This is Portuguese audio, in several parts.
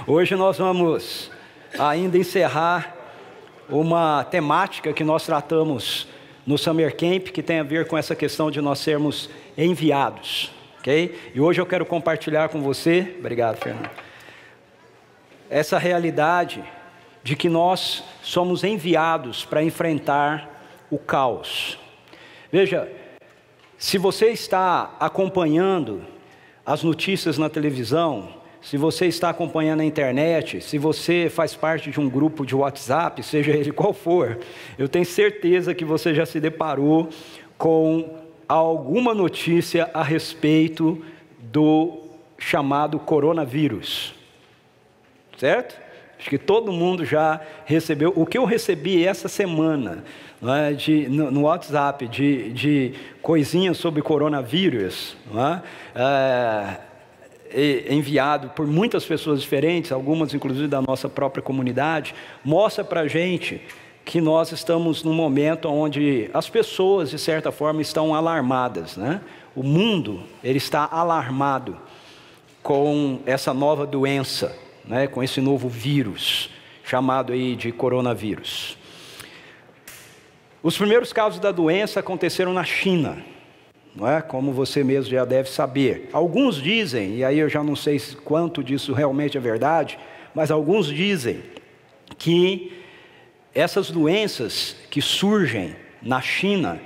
Hoje nós vamos ainda encerrar uma temática que nós tratamos no Summer Camp, que tem a ver com essa questão de nós sermos enviados, ok? E hoje eu quero compartilhar com você, obrigado, Fernando, essa realidade de que nós somos enviados para enfrentar o caos. Veja, se você está acompanhando as notícias na televisão, se você está acompanhando a internet, se você faz parte de um grupo de WhatsApp, seja ele qual for, eu tenho certeza que você já se deparou com alguma notícia a respeito do chamado coronavírus, certo? Acho que todo mundo já recebeu. O que eu recebi essa semana, não é, no WhatsApp, de coisinhas sobre coronavírus, não é? Enviado por muitas pessoas diferentes, algumas inclusive da nossa própria comunidade, mostra para a gente que nós estamos num momento onde as pessoas, de certa forma, estão alarmadas, né? O mundo, ele está alarmado com essa nova doença, né? Com esse novo vírus, chamado aí de coronavírus. Os primeiros casos da doença aconteceram na China, não é? Como você mesmo já deve saber. Alguns dizem, e aí eu já não sei quanto disso realmente é verdade, mas alguns dizem que essas doenças que surgem na China,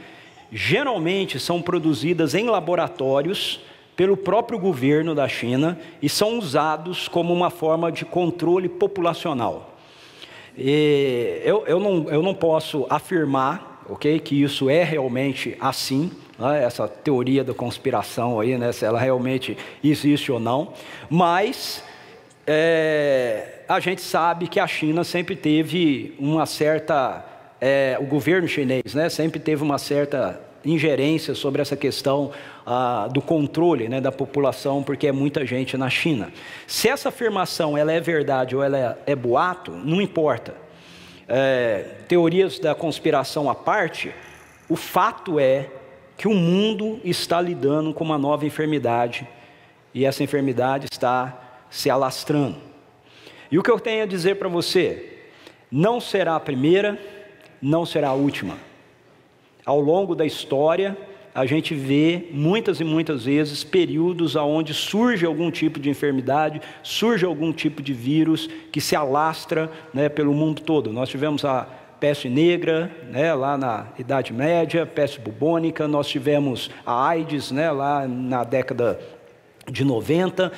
geralmente são produzidas em laboratórios pelo próprio governo da China e são usados como uma forma de controle populacional. E eu não posso afirmar, ok, que isso é realmente assim, né, essa teoria da conspiração aí, né, se ela realmente existe ou não, mas a gente sabe que a China sempre teve uma certa, o governo chinês, né, sempre teve uma certa ingerência sobre essa questão do controle, né, da população, porque é muita gente na China. Se essa afirmação ela é verdade ou ela é boato, não importa. Teorias da conspiração à parte, o fato é que o mundo está lidando com uma nova enfermidade e essa enfermidade está se alastrando. E o que eu tenho a dizer para você, não será a primeira, não será a última. Ao longo da história, a gente vê muitas e muitas vezes períodos onde surge algum tipo de enfermidade, surge algum tipo de vírus que se alastra, né, pelo mundo todo. Nós tivemos a peste negra, né, lá na Idade Média, peste bubônica, nós tivemos a AIDS, né, lá na década de 90,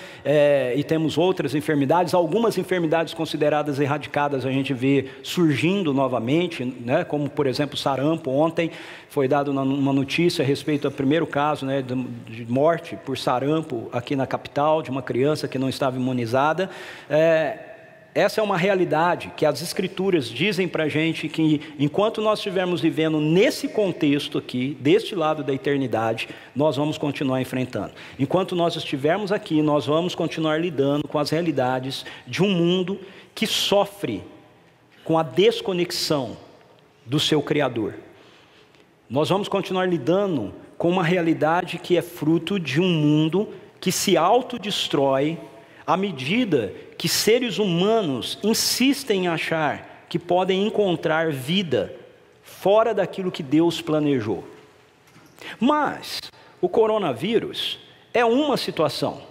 e temos outras enfermidades, algumas enfermidades consideradas erradicadas a gente vê surgindo novamente, né, como por exemplo sarampo. Ontem foi dada uma notícia a respeito do primeiro caso, né, de morte por sarampo aqui na capital, de uma criança que não estava imunizada. Essa é uma realidade que as Escrituras dizem para a gente que enquanto nós estivermos vivendo nesse contexto aqui, deste lado da eternidade, nós vamos continuar enfrentando. Enquanto nós estivermos aqui, nós vamos continuar lidando com as realidades de um mundo que sofre com a desconexão do seu Criador. Nós vamos continuar lidando com uma realidade que é fruto de um mundo que se autodestrói à medida que seres humanos insistem em achar que podem encontrar vida fora daquilo que Deus planejou. Mas o coronavírus é uma situação.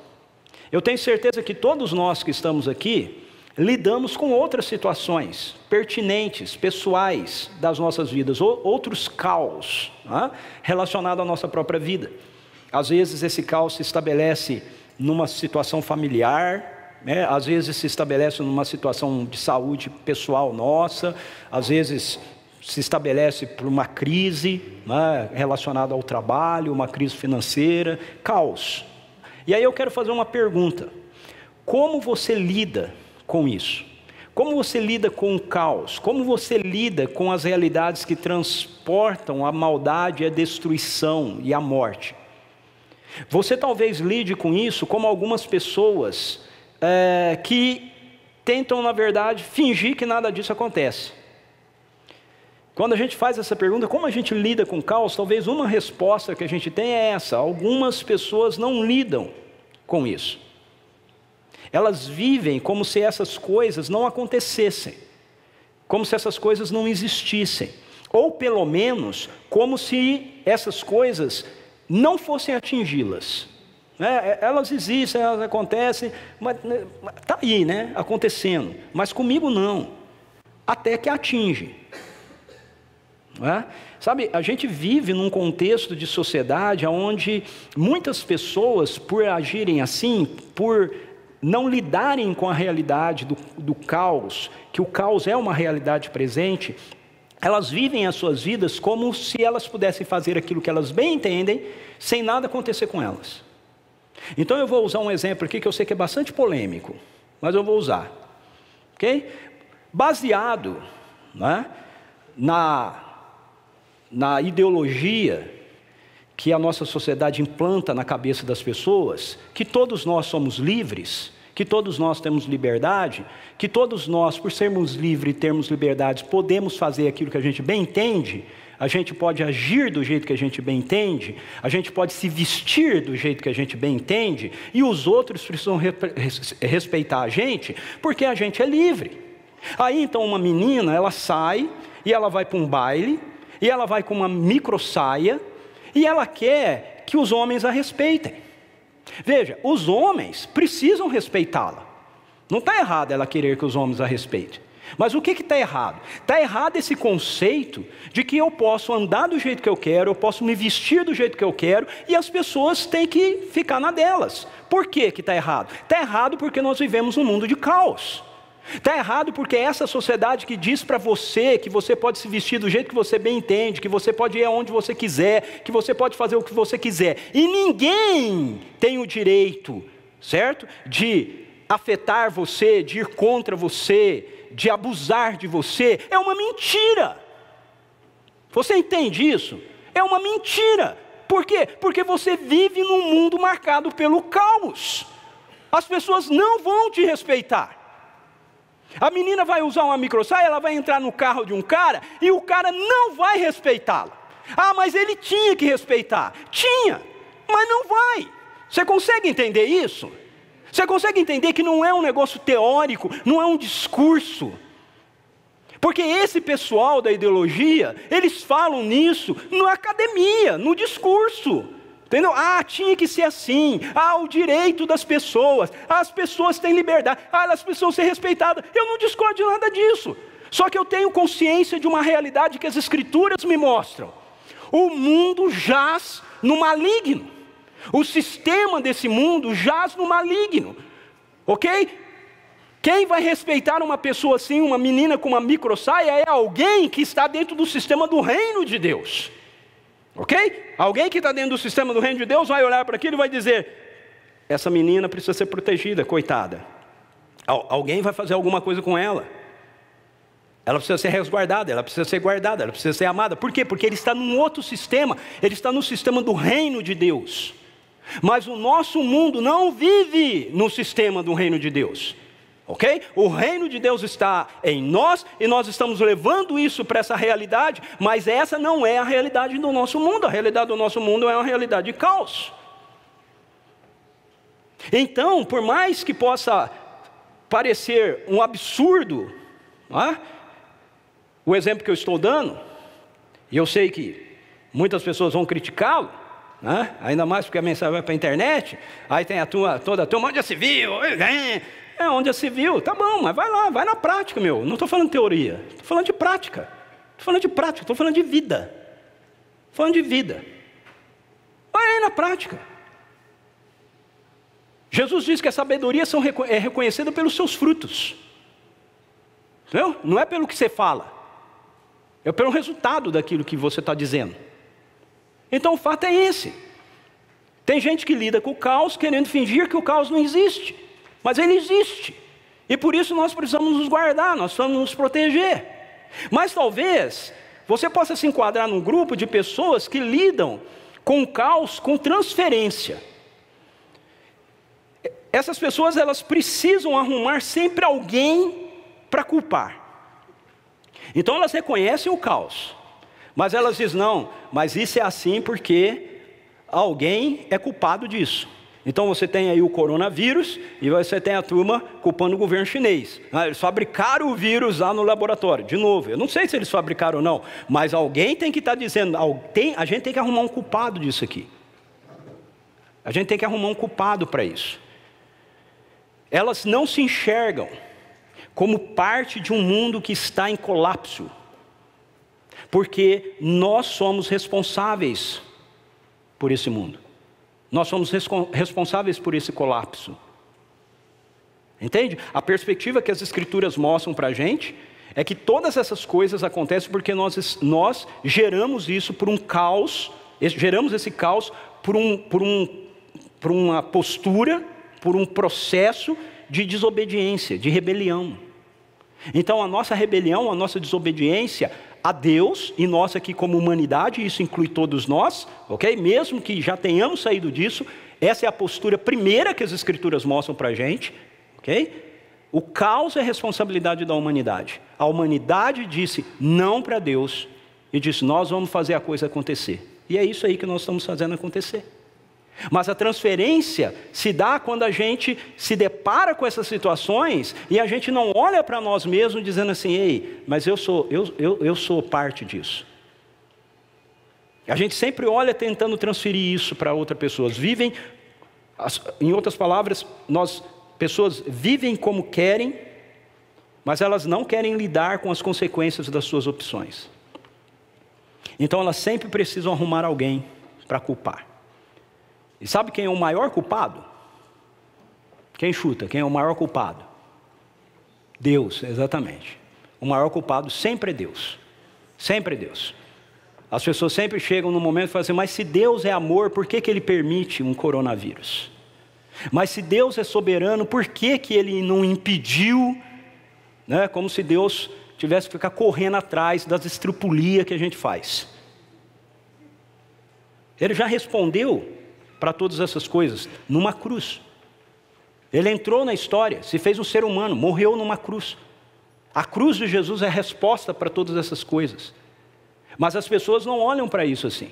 Eu tenho certeza que todos nós que estamos aqui lidamos com outras situações pertinentes, pessoais das nossas vidas, ou outros caos, né, relacionados à nossa própria vida. Às vezes esse caos se estabelece numa situação familiar, né? Às vezes se estabelece numa situação de saúde pessoal nossa, às vezes se estabelece por uma crise, né, relacionada ao trabalho, uma crise financeira, caos. E aí eu quero fazer uma pergunta: como você lida com isso? Como você lida com o caos? Como você lida com as realidades que transportam a maldade, a destruição e a morte? Você talvez lide com isso como algumas pessoas que tentam, na verdade, fingir que nada disso acontece. Quando a gente faz essa pergunta, como a gente lida com o caos, talvez uma resposta que a gente tem é essa: algumas pessoas não lidam com isso. Elas vivem como se essas coisas não acontecessem, como se essas coisas não existissem, ou pelo menos como se essas coisas não fossem atingi-las. Elas existem, elas acontecem, mas está aí, né, acontecendo, mas comigo não, até que atinge. Sabe, a gente vive num contexto de sociedade onde muitas pessoas, por agirem assim, por não lidarem com a realidade do caos, que o caos é uma realidade presente, elas vivem as suas vidas como se elas pudessem fazer aquilo que elas bem entendem, sem nada acontecer com elas. Então eu vou usar um exemplo aqui que eu sei que é bastante polêmico, mas eu vou usar, ok? Baseado, né, na ideologia que a nossa sociedade implanta na cabeça das pessoas, que todos nós somos livres, que todos nós temos liberdade, que todos nós, por sermos livres e termos liberdade, podemos fazer aquilo que a gente bem entende, a gente pode agir do jeito que a gente bem entende, a gente pode se vestir do jeito que a gente bem entende, e os outros precisam respeitar a gente, porque a gente é livre. Aí então uma menina, ela sai, e ela vai para um baile, e ela vai com uma micro saia, e ela quer que os homens a respeitem. Veja, os homens precisam respeitá-la. Não está errado ela querer que os homens a respeitem. Mas o que está errado? Está errado esse conceito de que eu posso andar do jeito que eu quero, eu posso me vestir do jeito que eu quero, e as pessoas têm que ficar na delas. Por que está errado? Está errado porque nós vivemos um mundo de caos. Está errado porque é essa sociedade que diz para você que você pode se vestir do jeito que você bem entende, que você pode ir aonde você quiser, que você pode fazer o que você quiser. E ninguém tem o direito, certo? De afetar você, de ir contra você, de abusar de você. É uma mentira. Você entende isso? É uma mentira. Por quê? Porque você vive num mundo marcado pelo caos. As pessoas não vão te respeitar. A menina vai usar uma microsaia, ela vai entrar no carro de um cara, e o cara não vai respeitá-la. Ah, mas ele tinha que respeitar. Tinha, mas não vai. Você consegue entender isso? Você consegue entender que não é um negócio teórico, não é um discurso? Porque esse pessoal da ideologia, eles falam nisso na academia, no discurso. Entendeu? Ah, tinha que ser assim. Ah, o direito das pessoas. Ah, as pessoas têm liberdade. Ah, elas precisam ser respeitadas. Eu não discordo de nada disso. Só que eu tenho consciência de uma realidade que as Escrituras me mostram. O mundo jaz no maligno. O sistema desse mundo jaz no maligno. Ok? Quem vai respeitar uma pessoa assim, uma menina com uma microsaia, é alguém que está dentro do sistema do reino de Deus. Ok? Alguém que está dentro do sistema do reino de Deus vai olhar para aquilo e vai dizer: essa menina precisa ser protegida, coitada. Alguém vai fazer alguma coisa com ela. Ela precisa ser resguardada, ela precisa ser guardada, ela precisa ser amada. Por quê? Porque ele está num outro sistema, ele está no sistema do reino de Deus. Mas o nosso mundo não vive no sistema do reino de Deus. Ok? O reino de Deus está em nós e nós estamos levando isso para essa realidade, mas essa não é a realidade do nosso mundo. A realidade do nosso mundo é uma realidade de caos. Então, por mais que possa parecer um absurdo, o exemplo que eu estou dando, e eu sei que muitas pessoas vão criticá-lo, ainda mais porque a mensagem vai para a internet, aí tem toda a turma, onde já se viu, onde já se viu, tá bom, mas vai lá, vai na prática, meu. Não estou falando de teoria, estou falando de prática. Estou falando de vida. Vai aí na prática. Jesus diz que a sabedoria é reconhecida pelos seus frutos. Entendeu? Não é pelo que você fala, é pelo resultado daquilo que você está dizendo. Então o fato é esse. Tem gente que lida com o caos querendo fingir que o caos não existe. Mas ele existe, e por isso nós precisamos nos guardar, nós precisamos nos proteger. Mas talvez você possa se enquadrar num grupo de pessoas que lidam com o caos com transferência. Essas pessoas, elas precisam arrumar sempre alguém para culpar. Então elas reconhecem o caos, mas elas dizem: não, mas isso é assim porque alguém é culpado disso. Então você tem aí o coronavírus e você tem a turma culpando o governo chinês. Eles fabricaram o vírus lá no laboratório. De novo, eu não sei se eles fabricaram ou não, mas alguém tem que estar dizendo, a gente tem que arrumar um culpado disso aqui. A gente tem que arrumar um culpado para isso. Elas não se enxergam como parte de um mundo que está em colapso, porque nós somos responsáveis por esse mundo. Nós somos responsáveis por esse colapso. Entende? A perspectiva que as Escrituras mostram para a gente é que todas essas coisas acontecem porque nós geramos isso por um caos, geramos esse caos por uma postura, por um processo de desobediência, de rebelião. Então a nossa rebelião, a nossa desobediência a Deus, e nós aqui como humanidade, isso inclui todos nós, ok? Mesmo que já tenhamos saído disso, essa é a postura primeira que as Escrituras mostram para a gente, ok? O caos é responsabilidade da humanidade. A humanidade disse não para Deus e disse, nós vamos fazer a coisa acontecer. E é isso aí que nós estamos fazendo acontecer. Mas a transferência se dá quando a gente se depara com essas situações e a gente não olha para nós mesmos dizendo assim, ei, mas eu sou parte disso. A gente sempre olha tentando transferir isso para outras pessoas. Em outras palavras, pessoas vivem como querem, mas elas não querem lidar com as consequências das suas opções. Então elas sempre precisam arrumar alguém para culpar. E sabe quem é o maior culpado? Quem chuta? Quem é o maior culpado? Deus, exatamente. O maior culpado sempre é Deus. Sempre é Deus. As pessoas sempre chegam no momento e falam assim, mas se Deus é amor, por que Ele permite um coronavírus? Mas se Deus é soberano, por que Ele não impediu? Né? Como se Deus tivesse que ficar correndo atrás das estripulias que a gente faz. Ele já respondeu para todas essas coisas, numa cruz. Ele entrou na história, se fez um ser humano, morreu numa cruz. A cruz de Jesus é a resposta para todas essas coisas. Mas as pessoas não olham para isso assim.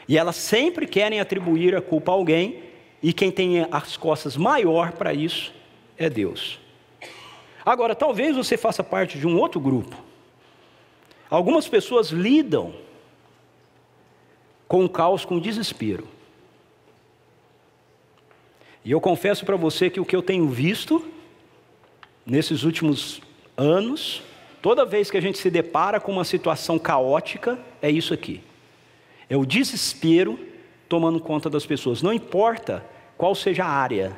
E elas sempre querem atribuir a culpa a alguém, e quem tem as costas maior para isso é Deus. Agora, talvez você faça parte de um outro grupo. Algumas pessoas lidam com o caos com desespero. E eu confesso para você que o que eu tenho visto nesses últimos anos, toda vez que a gente se depara com uma situação caótica, é isso aqui. É o desespero tomando conta das pessoas. Não importa qual seja a área.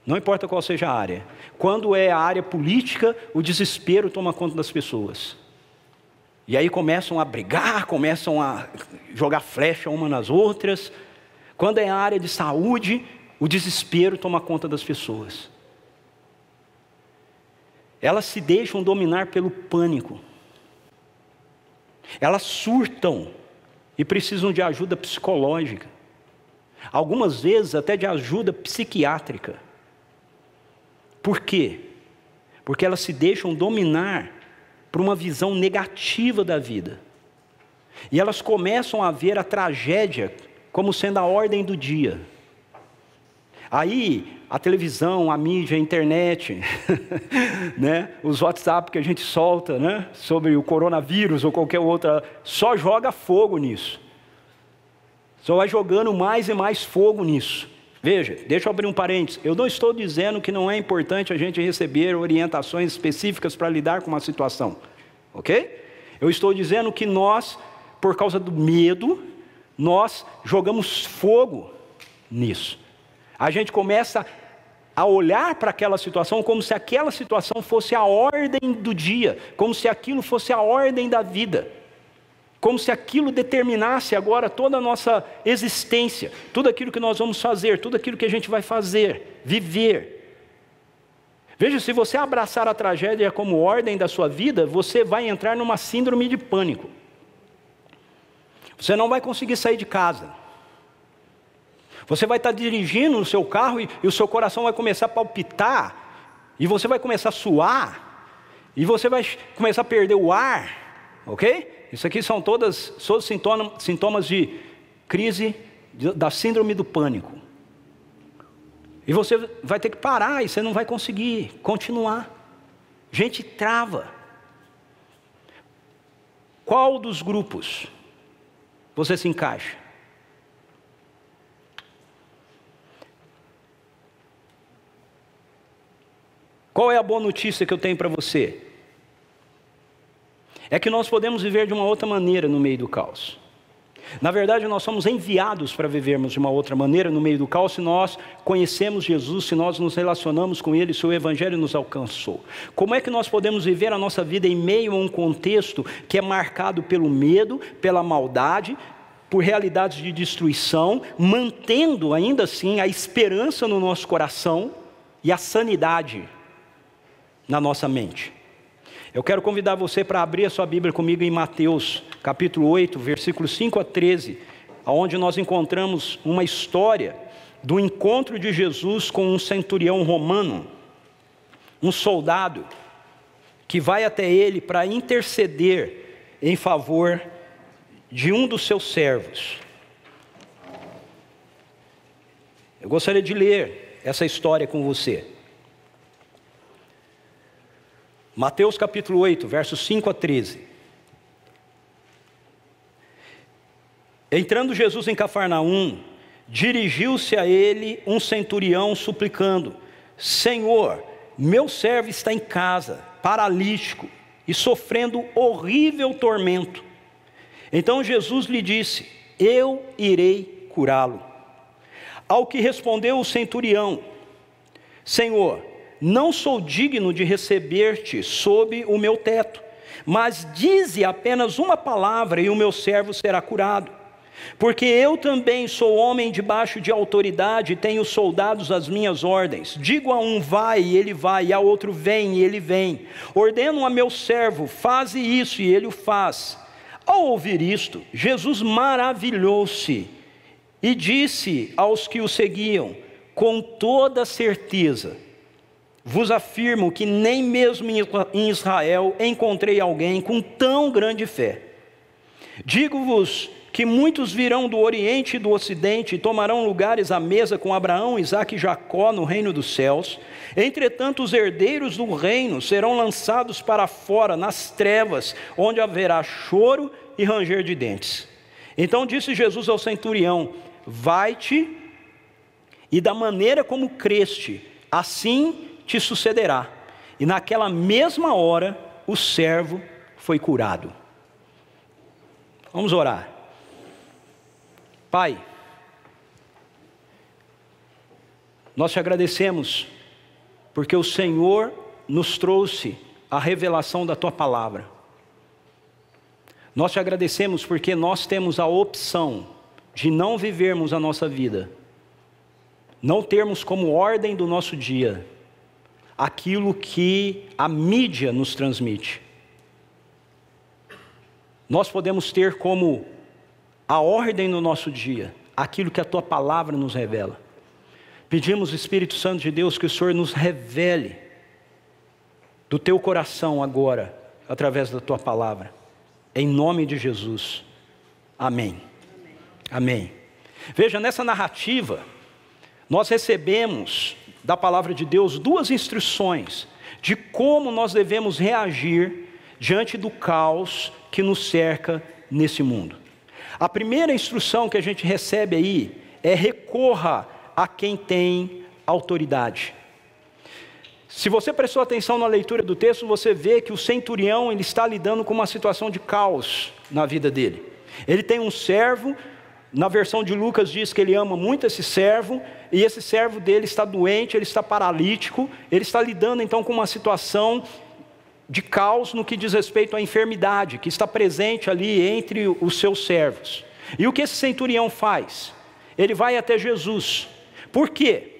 Não importa qual seja a área. Quando é a área política, o desespero toma conta das pessoas. E aí começam a brigar, começam a jogar flecha uma nas outras. Quando é a área de saúde, o desespero toma conta das pessoas. Elas se deixam dominar pelo pânico. Elas surtam e precisam de ajuda psicológica. Algumas vezes até de ajuda psiquiátrica. Por quê? Porque elas se deixam dominar por uma visão negativa da vida. E elas começam a ver a tragédia como sendo a ordem do dia. Aí, a televisão, a mídia, a internet, né, os WhatsApp que a gente solta, né, sobre o coronavírus ou qualquer outra, só joga fogo nisso. Só vai jogando mais e mais fogo nisso. Veja, deixa eu abrir um parênteses. Eu não estou dizendo que não é importante a gente receber orientações específicas para lidar com uma situação. Ok? Eu estou dizendo que nós, por causa do medo, nós jogamos fogo nisso. A gente começa a olhar para aquela situação como se aquela situação fosse a ordem do dia, como se aquilo fosse a ordem da vida, como se aquilo determinasse agora toda a nossa existência, tudo aquilo que nós vamos fazer, tudo aquilo que a gente vai fazer, viver. Veja, se você abraçar a tragédia como ordem da sua vida, você vai entrar numa síndrome de pânico. Você não vai conseguir sair de casa. Você vai estar dirigindo no seu carro e o seu coração vai começar a palpitar, e você vai começar a suar, e você vai começar a perder o ar, ok? Isso aqui são todos sintomas de crise da síndrome do pânico. E você vai ter que parar e você não vai conseguir continuar. Gente, trava. Qual dos grupos você se encaixa? Qual é a boa notícia que eu tenho para você? É que nós podemos viver de uma outra maneira no meio do caos. Na verdade, nós somos enviados para vivermos de uma outra maneira no meio do caos, se nós conhecemos Jesus, se nós nos relacionamos com Ele, se o Evangelho nos alcançou. Como é que nós podemos viver a nossa vida em meio a um contexto que é marcado pelo medo, pela maldade, por realidades de destruição, mantendo ainda assim a esperança no nosso coração e a sanidade na nossa mente? Eu quero convidar você para abrir a sua Bíblia comigo em Mateus, capítulo 8, versículos 5 a 13, onde nós encontramos uma história do encontro de Jesus com um centurião romano, um soldado, que vai até ele para interceder em favor de um dos seus servos. Eu gostaria de ler essa história com você. Mateus capítulo 8, versos 5 a 13. Entrando Jesus em Cafarnaum, dirigiu-se a ele um centurião suplicando: Senhor, meu servo está em casa, paralítico e sofrendo horrível tormento. Então Jesus lhe disse: eu irei curá-lo. Ao que respondeu o centurião: Senhor, não sou digno de receber-te sob o meu teto, mas dize apenas uma palavra e o meu servo será curado. Porque eu também sou homem debaixo de autoridade e tenho soldados às minhas ordens. Digo a um vai e ele vai, e a outro vem e ele vem. Ordeno a meu servo, faze isso e ele o faz. Ao ouvir isto, Jesus maravilhou-se e disse aos que o seguiam: com toda certeza vos afirmo que nem mesmo em Israel encontrei alguém com tão grande fé. Digo-vos que muitos virão do Oriente e do Ocidente e tomarão lugares à mesa com Abraão, Isaque e Jacó no reino dos céus. Entretanto, os herdeiros do reino serão lançados para fora, nas trevas, onde haverá choro e ranger de dentes. Então disse Jesus ao centurião: vai-te, e da maneira como creste, assim te sucederá. E naquela mesma hora, o servo foi curado. Vamos orar. Pai, nós te agradecemos, porque o Senhor nos trouxe a revelação da Tua Palavra. Nós te agradecemos porque nós temos a opção de não vivermos a nossa vida, não termos como ordem do nosso dia aquilo que a mídia nos transmite. Nós podemos ter como a ordem no nosso dia aquilo que a Tua Palavra nos revela. Pedimos, Espírito Santo de Deus, que o Senhor nos revele do Teu coração agora, através da Tua Palavra. Em nome de Jesus. Amém. Amém. Veja, nessa narrativa, nós recebemos da Palavra de Deus duas instruções de como nós devemos reagir diante do caos que nos cerca nesse mundo. A primeira instrução que a gente recebe aí é: recorra a quem tem autoridade. Se você prestou atenção na leitura do texto, você vê que o centurião ele está lidando com uma situação de caos na vida dele. Ele tem um servo, na versão de Lucas diz que ele ama muito esse servo, e esse servo dele está doente, ele está paralítico, ele está lidando então com uma situação de caos no que diz respeito à enfermidade, que está presente ali entre os seus servos. E o que esse centurião faz? Ele vai até Jesus. Por quê?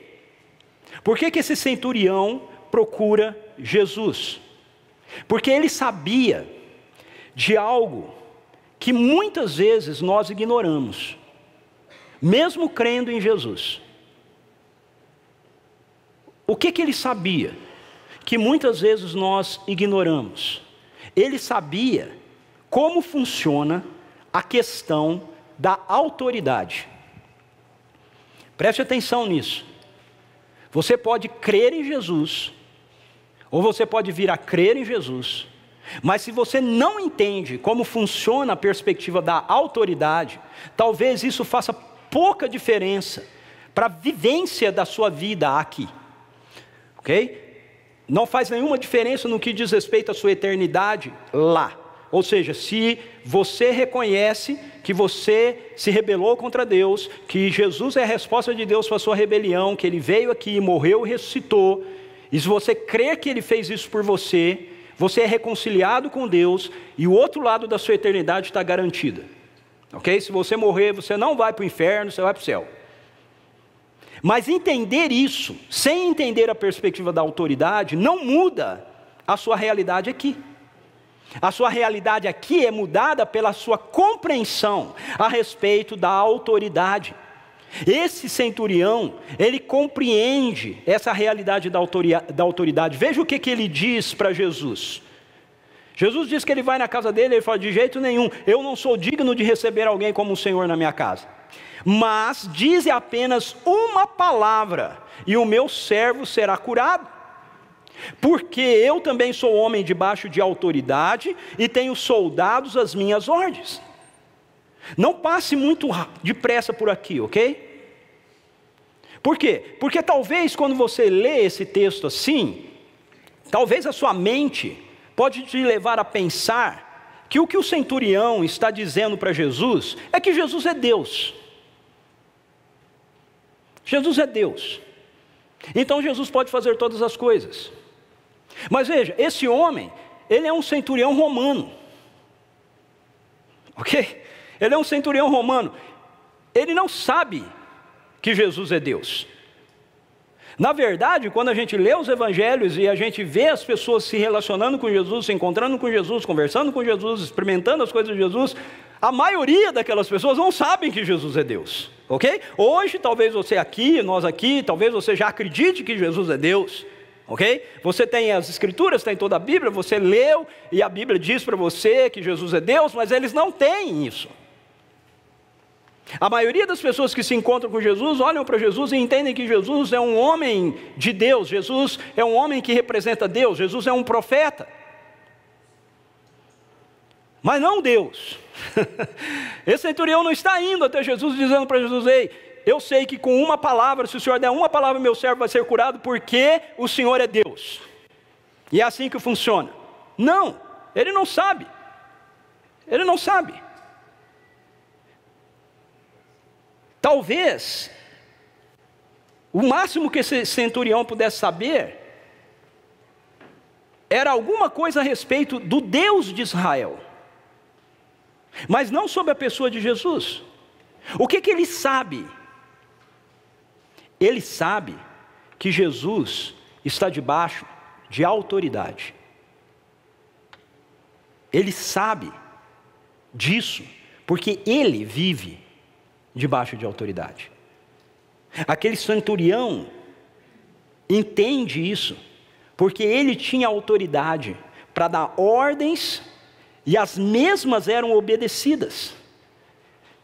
Por que esse centurião procura Jesus? Porque ele sabia de algo que muitas vezes nós ignoramos, mesmo crendo em Jesus. O que ele sabia? Que muitas vezes nós ignoramos. Ele sabia como funciona a questão da autoridade. Preste atenção nisso. Você pode crer em Jesus, ou você pode vir a crer em Jesus, mas se você não entende como funciona a perspectiva da autoridade, talvez isso faça pouca diferença para a vivência da sua vida aqui, ok? Não faz nenhuma diferença no que diz respeito à sua eternidade lá. Ou seja, se você reconhece que você se rebelou contra Deus, que Jesus é a resposta de Deus para a sua rebelião, que Ele veio aqui, morreu e ressuscitou, e se você crer que Ele fez isso por você, você é reconciliado com Deus, e o outro lado da sua eternidade está garantida. Ok? Se você morrer, você não vai para o inferno, você vai para o céu. Mas entender isso, sem entender a perspectiva da autoridade, não muda a sua realidade aqui. A sua realidade aqui é mudada pela sua compreensão a respeito da autoridade. Esse centurião, ele compreende essa realidade da autoridade. Veja o que ele diz para Jesus. Jesus diz que ele vai na casa dele, ele fala: de jeito nenhum, eu não sou digno de receber alguém como um Senhor na minha casa. Mas dize apenas uma palavra, e o meu servo será curado. Porque eu também sou homem debaixo de autoridade, e tenho soldados às minhas ordens. Não passe muito depressa por aqui, ok? Por quê? Porque talvez quando você lê esse texto assim, talvez a sua mente pode te levar a pensar que o centurião está dizendo para Jesus é que Jesus é Deus. Jesus é Deus. Então Jesus pode fazer todas as coisas. Mas veja, esse homem, ele é um centurião romano. Ok? Ele é um centurião romano. Ele não sabe que Jesus é Deus. Na verdade, quando a gente lê os evangelhos e a gente vê as pessoas se relacionando com Jesus, se encontrando com Jesus, conversando com Jesus, experimentando as coisas de Jesus, a maioria daquelas pessoas não sabem que Jesus é Deus, ok? Hoje, talvez você aqui, nós aqui, talvez você já acredite que Jesus é Deus, ok? Você tem as escrituras, tem toda a Bíblia, você leu e a Bíblia diz para você que Jesus é Deus, mas eles não têm isso. A maioria das pessoas que se encontram com Jesus, olham para Jesus e entendem que Jesus é um homem de Deus, Jesus é um homem que representa Deus, Jesus é um profeta. Mas não Deus. Esse centurião não está indo até Jesus dizendo para Jesus: ei, eu sei que com uma palavra, se o Senhor der uma palavra, meu servo vai ser curado, porque o Senhor é Deus. E é assim que funciona. Não, ele não sabe. Ele não sabe. Talvez, o máximo que esse centurião pudesse saber, era alguma coisa a respeito do Deus de Israel, mas não sobre a pessoa de Jesus. O que ele sabe? Ele sabe que Jesus está debaixo de autoridade. Ele sabe disso, porque ele vive debaixo de autoridade. Aquele centurião entende isso, porque ele tinha autoridade para dar ordens, e as mesmas eram obedecidas.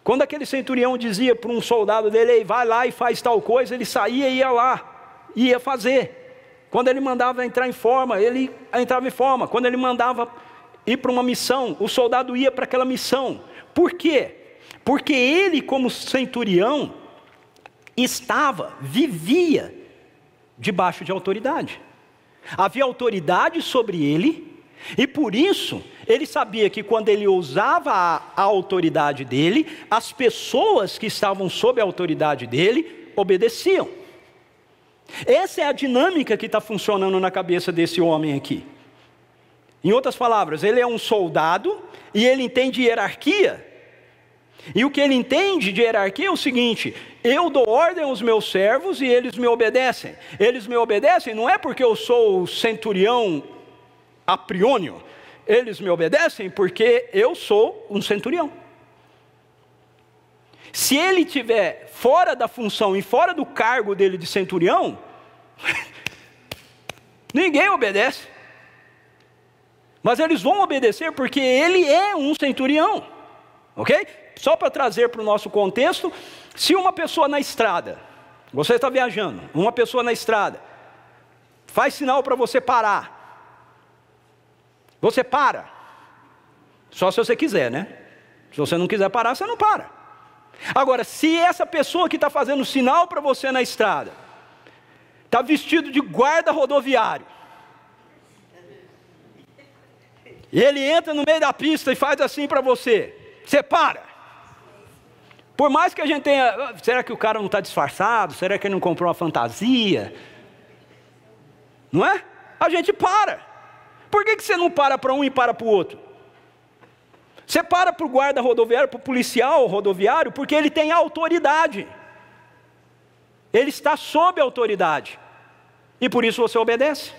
Quando aquele centurião dizia para um soldado dele: ei, vai lá e faz tal coisa, ele saía e ia lá, ia fazer. Quando ele mandava entrar em forma, ele entrava em forma. Quando ele mandava ir para uma missão, o soldado ia para aquela missão. Por quê? Porque ele, como centurião, vivia debaixo de autoridade. Havia autoridade sobre ele, e por isso, ele sabia que quando ele usava a autoridade dele, as pessoas que estavam sob a autoridade dele, obedeciam. Essa é a dinâmica que está funcionando na cabeça desse homem aqui. Em outras palavras, ele é um soldado, e ele entende hierarquia. E o que ele entende de hierarquia é o seguinte: eu dou ordem aos meus servos e eles me obedecem. Eles me obedecem não é porque eu sou o centurião apriônio. Eles me obedecem porque eu sou um centurião. Se ele estiver fora da função e fora do cargo dele de centurião, ninguém obedece. Mas eles vão obedecer porque ele é um centurião, ok? Só para trazer para o nosso contexto, se uma pessoa na estrada, Você está viajando, uma pessoa na estrada, faz sinal para você parar. Você para. Só se você quiser, né? Se você não quiser parar, você não para. Agora, se essa pessoa que está fazendo sinal para você na estrada, está vestido de guarda rodoviário, e ele entra no meio da pista e faz assim para você, você para. Por mais que a gente tenha, será que o cara não está disfarçado? Será que ele não comprou uma fantasia? Não é? A gente para. Por que você não para para um e para para o outro? Você para para o guarda rodoviário, para o policial rodoviário, porque ele tem autoridade. Ele está sob autoridade. E por isso você obedece.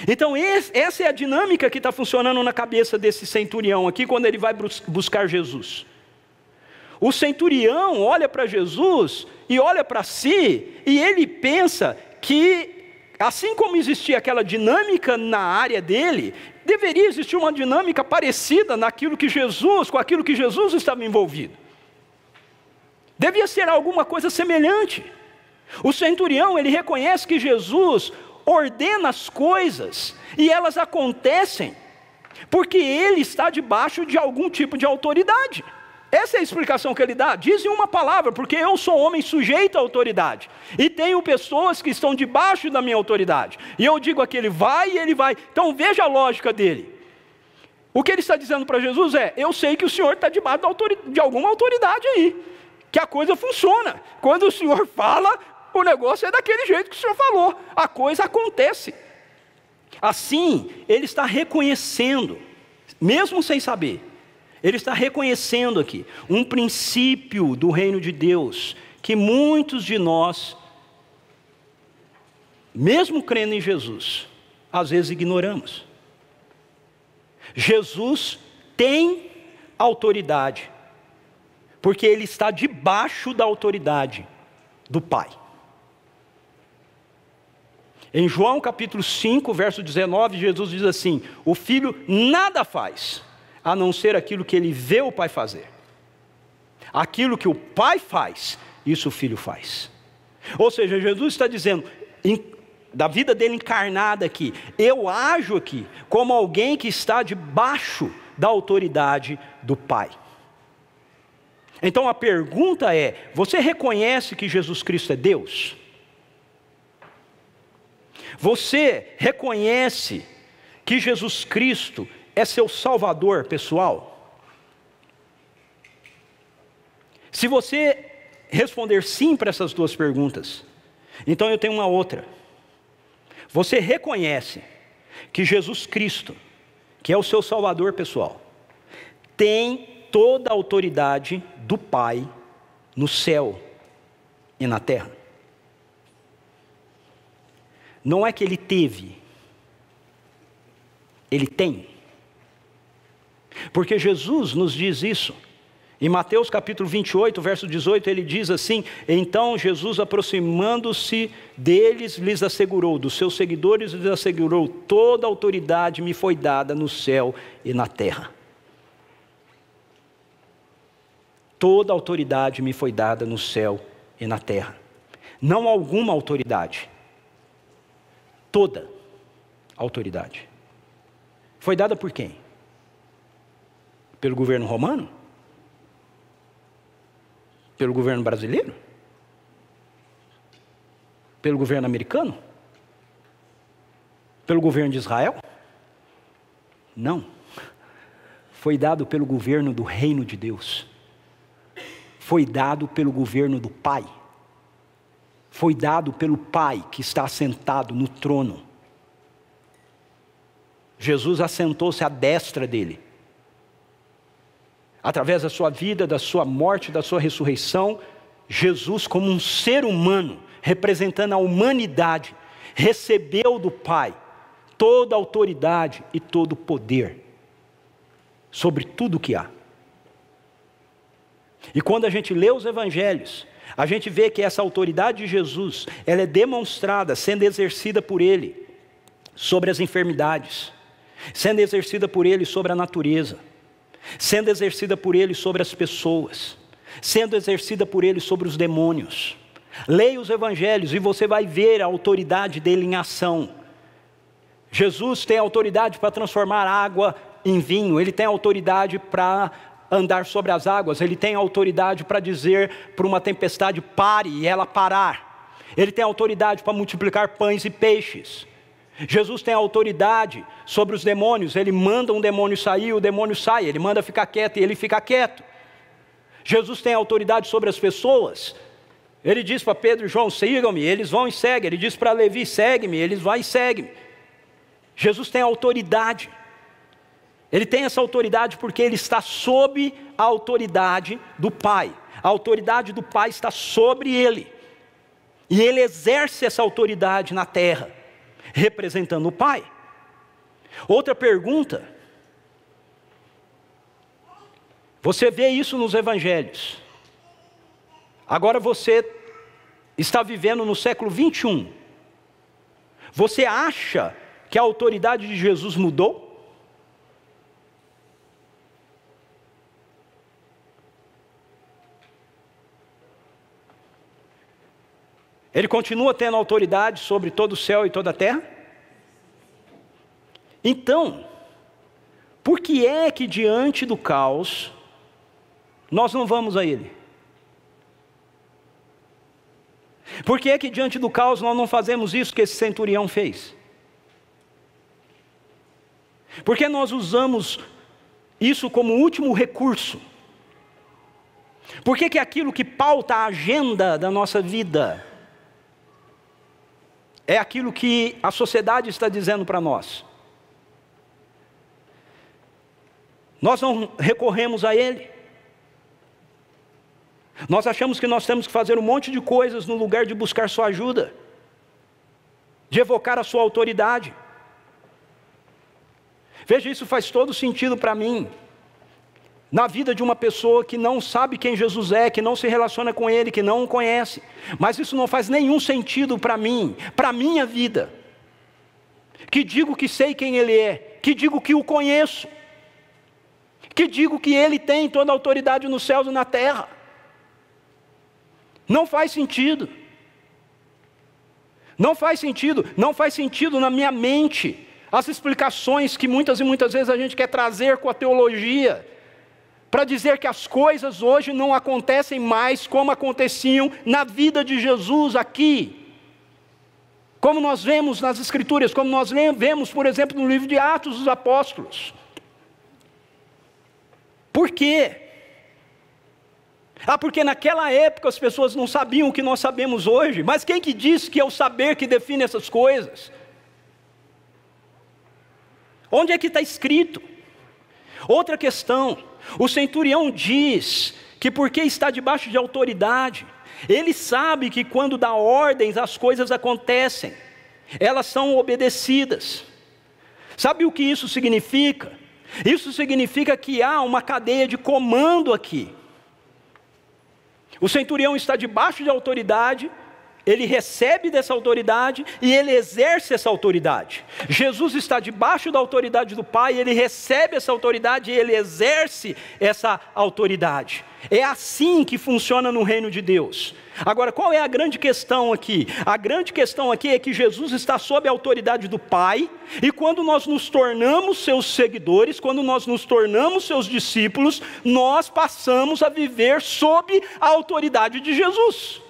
Então essa é a dinâmica que está funcionando na cabeça desse centurião aqui, quando ele vai buscar Jesus. O centurião olha para Jesus e olha para si, e ele pensa que, assim como existia aquela dinâmica na área dele, deveria existir uma dinâmica parecida com aquilo que Jesus estava envolvido. Devia ser alguma coisa semelhante. O centurião, ele reconhece que Jesus ordena as coisas, e elas acontecem, porque ele está debaixo de algum tipo de autoridade. Essa é a explicação que ele dá. Diz em uma palavra, porque eu sou homem sujeito à autoridade, e tenho pessoas que estão debaixo da minha autoridade, e eu digo aqui, ele vai e ele vai. Então veja a lógica dele. O que ele está dizendo para Jesus é: eu sei que o Senhor está debaixo de alguma autoridade aí, que a coisa funciona. Quando o Senhor fala, o negócio é daquele jeito que o Senhor falou, a coisa acontece. Assim, ele está reconhecendo, mesmo sem saber, ele está reconhecendo aqui um princípio do reino de Deus, que muitos de nós, mesmo crendo em Jesus, às vezes ignoramos. Jesus tem autoridade, porque ele está debaixo da autoridade do Pai. Em João capítulo 5, verso 19, Jesus diz assim: o Filho nada faz, a não ser aquilo que ele vê o Pai fazer. Aquilo que o Pai faz, isso o Filho faz. Ou seja, Jesus está dizendo, da vida dele encarnada aqui, eu ajo aqui como alguém que está debaixo da autoridade do Pai. Então a pergunta é: você reconhece que Jesus Cristo é Deus? Você reconhece que Jesus Cristo é seu Salvador pessoal? Se você responder sim para essas duas perguntas, então eu tenho uma outra. Você reconhece que Jesus Cristo, que é o seu Salvador pessoal, tem toda a autoridade do Pai no céu e na terra? Não é que ele teve, ele tem. Porque Jesus nos diz isso. Em Mateus capítulo 28, verso 18, ele diz assim: então Jesus, aproximando-se deles, lhes assegurou, dos seus seguidores lhes assegurou, toda a autoridade me foi dada no céu e na terra. Toda a autoridade me foi dada no céu e na terra. Não alguma autoridade. Toda a autoridade. Foi dada por quem? Pelo governo romano? Pelo governo brasileiro? Pelo governo americano? Pelo governo de Israel? Não. Foi dado pelo governo do reino de Deus. Foi dado pelo governo do Pai. Foi dado pelo Pai que está assentado no trono. Jesus assentou-se à destra dele. Através da sua vida, da sua morte, da sua ressurreição, Jesus, como um ser humano, representando a humanidade, recebeu do Pai toda a autoridade e todo o poder sobre tudo o que há. E quando a gente lê os evangelhos, a gente vê que essa autoridade de Jesus, ela é demonstrada, sendo exercida por Ele sobre as enfermidades, sendo exercida por Ele sobre a natureza, sendo exercida por Ele sobre as pessoas, sendo exercida por Ele sobre os demônios. Leia os evangelhos e você vai ver a autoridade dele em ação. Jesus tem autoridade para transformar água em vinho, ele tem autoridade para andar sobre as águas, ele tem autoridade para dizer para uma tempestade pare e ela parar. Ele tem autoridade para multiplicar pães e peixes. Jesus tem autoridade sobre os demônios, ele manda um demônio sair, o demônio sai, ele manda ficar quieto e ele fica quieto. Jesus tem autoridade sobre as pessoas, ele diz para Pedro e João, sigam-me, eles vão e seguem. Ele diz para Levi, segue-me, eles vão e seguem. Jesus tem autoridade, ele tem essa autoridade porque ele está sob a autoridade do Pai. A autoridade do Pai está sobre ele, e ele exerce essa autoridade na terra, representando o Pai. Outra pergunta, você vê isso nos evangelhos, agora você está vivendo no século 21, você acha que a autoridade de Jesus mudou? Ele continua tendo autoridade sobre todo o céu e toda a terra? Então, por que é que diante do caos, nós não vamos a Ele? Por que é que diante do caos nós não fazemos isso que esse centurião fez? Por que nós usamos isso como último recurso? Por que que aquilo que pauta a agenda da nossa vida é aquilo que a sociedade está dizendo para nós? Nós não recorremos a Ele. Nós achamos que nós temos que fazer um monte de coisas no lugar de buscar sua ajuda, de evocar a sua autoridade. Veja, isso faz todo sentido para mim, na vida de uma pessoa que não sabe quem Jesus é, que não se relaciona com Ele, que não o conhece. Mas isso não faz nenhum sentido para mim, para a minha vida, que digo que sei quem Ele é, que digo que o conheço, que digo que Ele tem toda a autoridade nos céus e na terra. Não faz sentido. Não faz sentido, não faz sentido na minha mente as explicações que muitas e muitas vezes a gente quer trazer com a teologia, para dizer que as coisas hoje não acontecem mais como aconteciam na vida de Jesus aqui. Como nós vemos nas Escrituras, como nós vemos, por exemplo, no livro de Atos dos Apóstolos. Por quê? Porque naquela época as pessoas não sabiam o que nós sabemos hoje. Mas quem que disse que é o saber que define essas coisas? Onde é que está escrito? Outra questão, o centurião diz que porque está debaixo de autoridade, ele sabe que quando dá ordens as coisas acontecem, elas são obedecidas. Sabe o que isso significa? Isso significa que há uma cadeia de comando aqui. O centurião está debaixo de autoridade, ele recebe dessa autoridade e ele exerce essa autoridade. Jesus está debaixo da autoridade do Pai, ele recebe essa autoridade e ele exerce essa autoridade. É assim que funciona no reino de Deus. Agora, qual é a grande questão aqui? A grande questão aqui é que Jesus está sob a autoridade do Pai, e quando nós nos tornamos seus seguidores, quando nós nos tornamos seus discípulos, nós passamos a viver sob a autoridade de Jesus.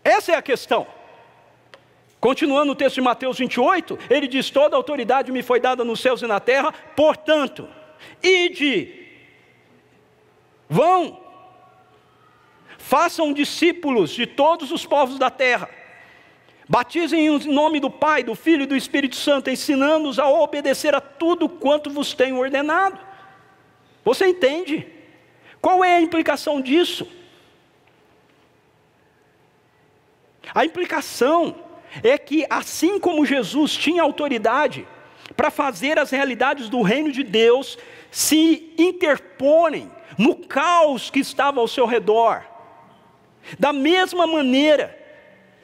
Essa é a questão. Continuando o texto de Mateus 28, ele diz: toda autoridade me foi dada nos céus e na terra, portanto, ide, vão, façam discípulos de todos os povos da terra, batizem em nome do Pai, do Filho e do Espírito Santo, ensinando-os a obedecer a tudo quanto vos tenho ordenado. Você entende? Qual é a implicação disso? A implicação é que assim como Jesus tinha autoridade para fazer as realidades do reino de Deus se interporem no caos que estava ao seu redor, da mesma maneira,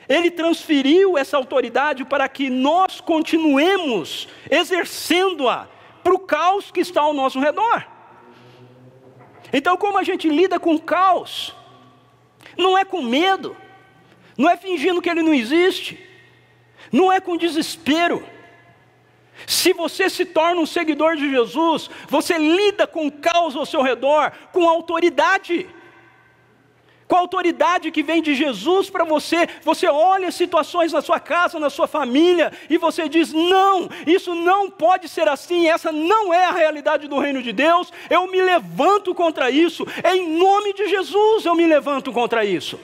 Ele transferiu essa autoridade para que nós continuemos exercendo-a para o caos que está ao nosso redor. Então, como a gente lida com o caos? Não é com medo, Não é fingindo que ele não existe. Não é com desespero. Se você se torna um seguidor de Jesus, você lida com o caos ao seu redor, com autoridade. Com a autoridade que vem de Jesus para você. Você olha situações na sua casa, na sua família, e você diz, não, isso não pode ser assim, essa não é a realidade do reino de Deus, eu me levanto contra isso, em nome de Jesus eu me levanto contra isso.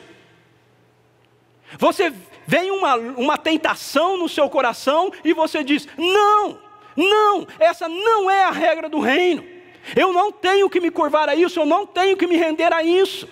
Você vem uma tentação no seu coração, e você diz, não, essa não é a regra do reino, eu não tenho que me curvar a isso, eu não tenho que me render a isso.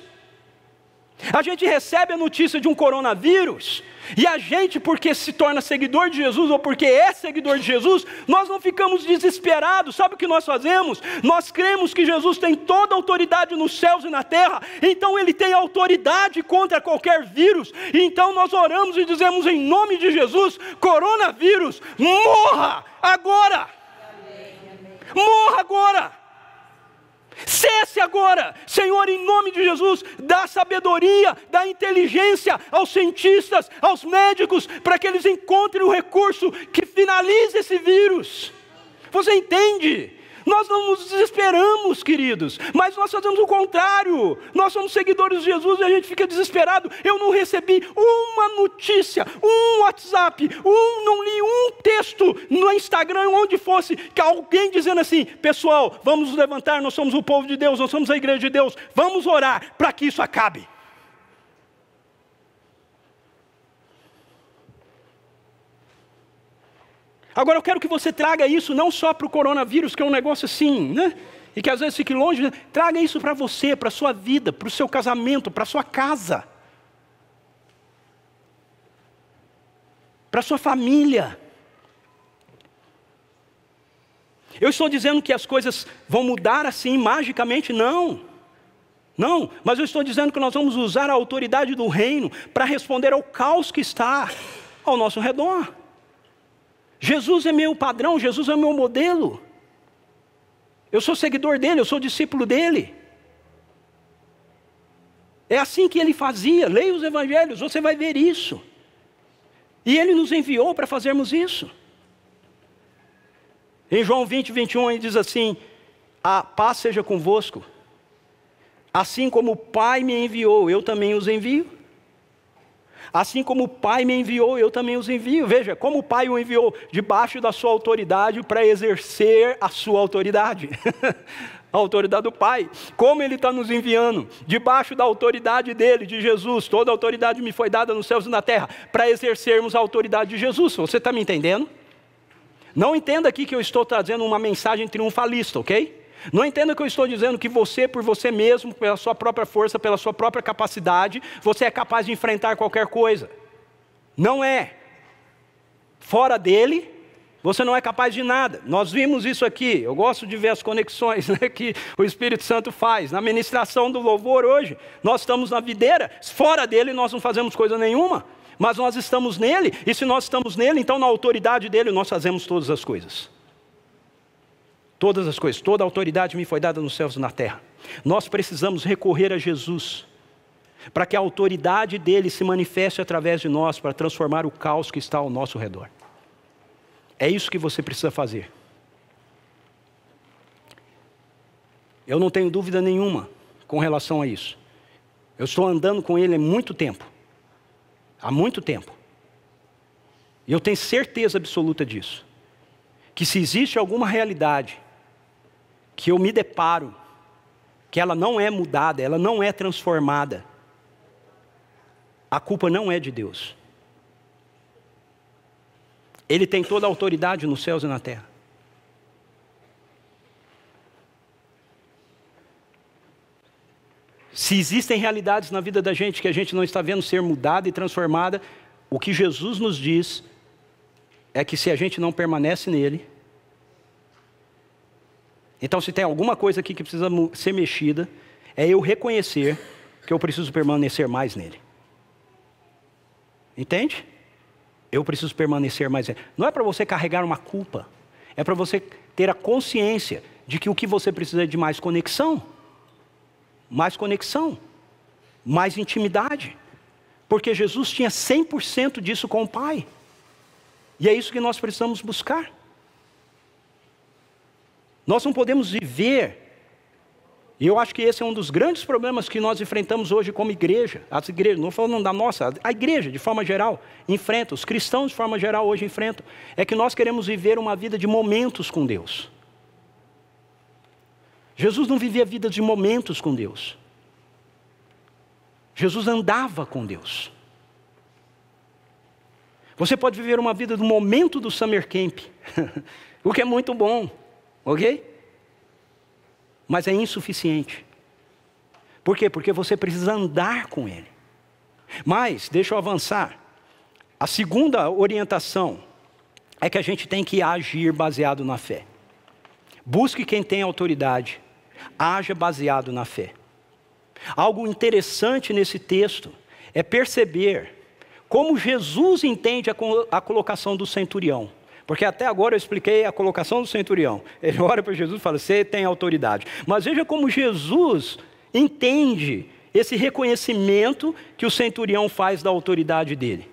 A gente recebe a notícia de um coronavírus, e a gente, porque se torna seguidor de Jesus, ou porque é seguidor de Jesus, nós não ficamos desesperados. Sabe o que nós fazemos? Nós cremos que Jesus tem toda a autoridade nos céus e na terra, então Ele tem autoridade contra qualquer vírus, e então nós oramos e dizemos em nome de Jesus, coronavírus, morra agora! Morra agora! Cesse agora, Senhor, em nome de Jesus, dá sabedoria, dá inteligência aos cientistas, aos médicos, para que eles encontrem o recurso que finalize esse vírus. Você entende? Nós não nos desesperamos, queridos, mas nós fazemos o contrário. Nós somos seguidores de Jesus e a gente fica desesperado. Eu não recebi uma notícia, um WhatsApp, não li um texto no Instagram, onde fosse, que alguém dizendo assim, pessoal, vamos nos levantar, nós somos o povo de Deus, nós somos a igreja de Deus, vamos orar para que isso acabe. Agora eu quero que você traga isso não só para o coronavírus, que é um negócio assim, né? E que às vezes fique longe, né? Traga isso para você, para a sua vida, para o seu casamento, para a sua casa, para a sua família. Eu estou dizendo que as coisas vão mudar assim magicamente? Não, mas eu estou dizendo que nós vamos usar a autoridade do reino para responder ao caos que está ao nosso redor. Jesus é meu padrão, Jesus é meu modelo. Eu sou seguidor dele, eu sou discípulo dele. É assim que ele fazia. Leia os evangelhos, você vai ver isso. E ele nos enviou para fazermos isso. Em João 20, 21, ele diz assim, a paz seja convosco. Assim como o Pai me enviou, eu também os envio. Assim como o Pai me enviou, eu também os envio. Veja, como o Pai o enviou, debaixo da sua autoridade, para exercer a sua autoridade. A autoridade do Pai. Como Ele está nos enviando? Debaixo da autoridade dEle, de Jesus. Toda a autoridade me foi dada nos céus e na terra, para exercermos a autoridade de Jesus. Você está me entendendo? Não entenda aqui que eu estou trazendo uma mensagem triunfalista, ok? Não entenda que eu estou dizendo que você, por você mesmo, pela sua própria força, pela sua própria capacidade, você é capaz de enfrentar qualquer coisa. Não é. Fora dele, você não é capaz de nada. Nós vimos isso aqui. Eu gosto de ver as conexões, né, que o Espírito Santo faz. Na ministração do louvor hoje, nós estamos na videira. Fora dele, nós não fazemos coisa nenhuma. Mas nós estamos nele. E se nós estamos nele, então na autoridade dele, nós fazemos todas as coisas. Todas as coisas, toda a autoridade me foi dada nos céus e na terra. Nós precisamos recorrer a Jesus, para que a autoridade dele se manifeste através de nós, para transformar o caos que está ao nosso redor. É isso que você precisa fazer. Eu não tenho dúvida nenhuma com relação a isso. Eu estou andando com ele há muito tempo. Há muito tempo. E eu tenho certeza absoluta disso. Que se existe alguma realidade que eu me deparo, que ela não é mudada, ela não é transformada, a culpa não é de Deus. Ele tem toda a autoridade nos céus e na terra. Se existem realidades na vida da gente que a gente não está vendo ser mudada e transformada, o que Jesus nos diz é que se a gente não permanece nele, então se tem alguma coisa aqui que precisa ser mexida, é eu reconhecer que eu preciso permanecer mais nele. Entende? Eu preciso permanecer mais nele. Não é para você carregar uma culpa, é para você ter a consciência de que o que você precisa é de mais conexão, mais intimidade, Porque Jesus tinha 100% disso com o Pai. E é isso que nós precisamos buscar. Nós não podemos viver, e eu acho que esse é um dos grandes problemas que nós enfrentamos hoje como igreja. As igrejas, não falando da nossa, a igreja de forma geral enfrenta, os cristãos de forma geral hoje enfrentam, é que nós queremos viver uma vida de momentos com Deus. Jesus não vivia vida de momentos com Deus. Jesus andava com Deus. Você pode viver uma vida do momento do Summer Camp, o que é muito bom, ok? Mas é insuficiente. Por quê? Porque você precisa andar com Ele. Mas, deixa eu avançar. A segunda orientação é que a gente tem que agir baseado na fé. Busque quem tem autoridade. Haja baseado na fé. Algo interessante nesse texto é perceber como Jesus entende a colocação do centurião. Porque até agora eu expliquei a colocação do centurião. Ele olha para Jesus e fala, você tem autoridade. Mas veja como Jesus entende esse reconhecimento que o centurião faz da autoridade dele.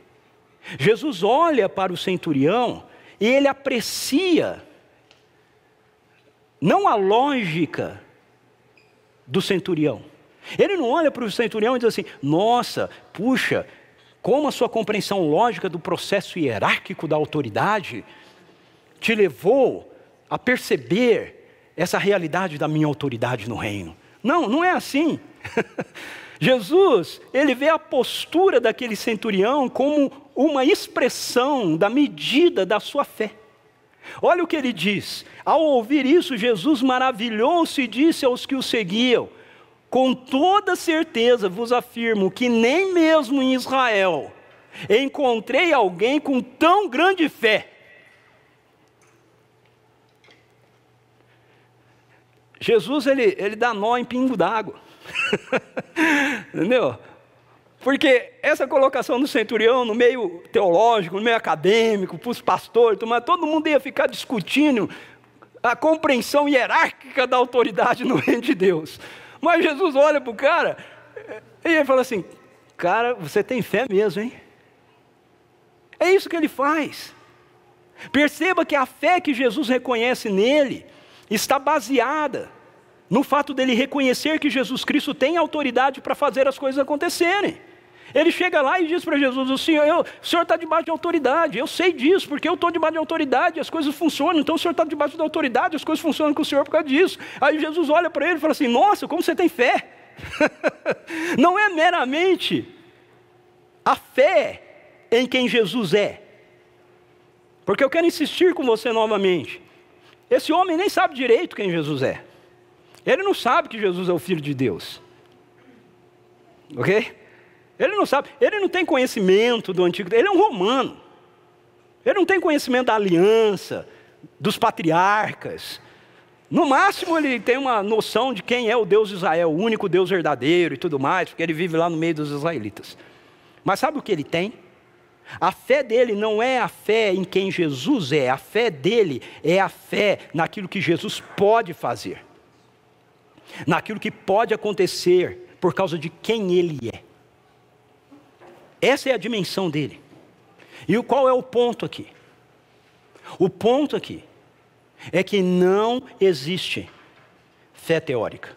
Jesus olha para o centurião e ele aprecia, não a lógica do centurião. Ele não olha para o centurião e diz assim, nossa, puxa, como a sua compreensão lógica do processo hierárquico da autoridade te levou a perceber essa realidade da minha autoridade no reino. Não, não é assim. Jesus, ele vê a postura daquele centurião como uma expressão da medida da sua fé. Olha o que ele diz. Ao ouvir isso, Jesus maravilhou-se e disse aos que o seguiam, com toda certeza vos afirmo que nem mesmo em Israel encontrei alguém com tão grande fé. Jesus, ele dá nó em pingo d'água. Entendeu? Porque essa colocação do centurião no meio teológico, no meio acadêmico, para os pastores, mas todo mundo ia ficar discutindo a compreensão hierárquica da autoridade no reino de Deus. Mas Jesus olha para o cara e ele fala assim, cara, você tem fé mesmo, hein? É isso que ele faz. Perceba que a fé que Jesus reconhece nele está baseada no fato dele reconhecer que Jesus Cristo tem autoridade para fazer as coisas acontecerem. Ele chega lá e diz para Jesus, o Senhor está debaixo de autoridade, eu sei disso, porque eu estou debaixo de autoridade, as coisas funcionam, então o Senhor está debaixo da autoridade, as coisas funcionam com o Senhor por causa disso. Aí Jesus olha para ele e fala assim, nossa, como você tem fé. Não é meramente a fé em quem Jesus é. Porque eu quero insistir com você novamente. Esse homem nem sabe direito quem Jesus é. Ele não sabe que Jesus é o Filho de Deus. Ok? Ele não sabe, ele não tem conhecimento do Antigo, ele é um romano. Ele não tem conhecimento da aliança, dos patriarcas. No máximo ele tem uma noção de quem é o Deus de Israel, o único Deus verdadeiro e tudo mais, porque ele vive lá no meio dos israelitas. Mas sabe o que ele tem? A fé dele não é a fé em quem Jesus é, a fé dele é a fé naquilo que Jesus pode fazer. Naquilo que pode acontecer por causa de quem ele é. Essa é a dimensão dele. E qual é o ponto aqui? O ponto aqui é que não existe fé teórica.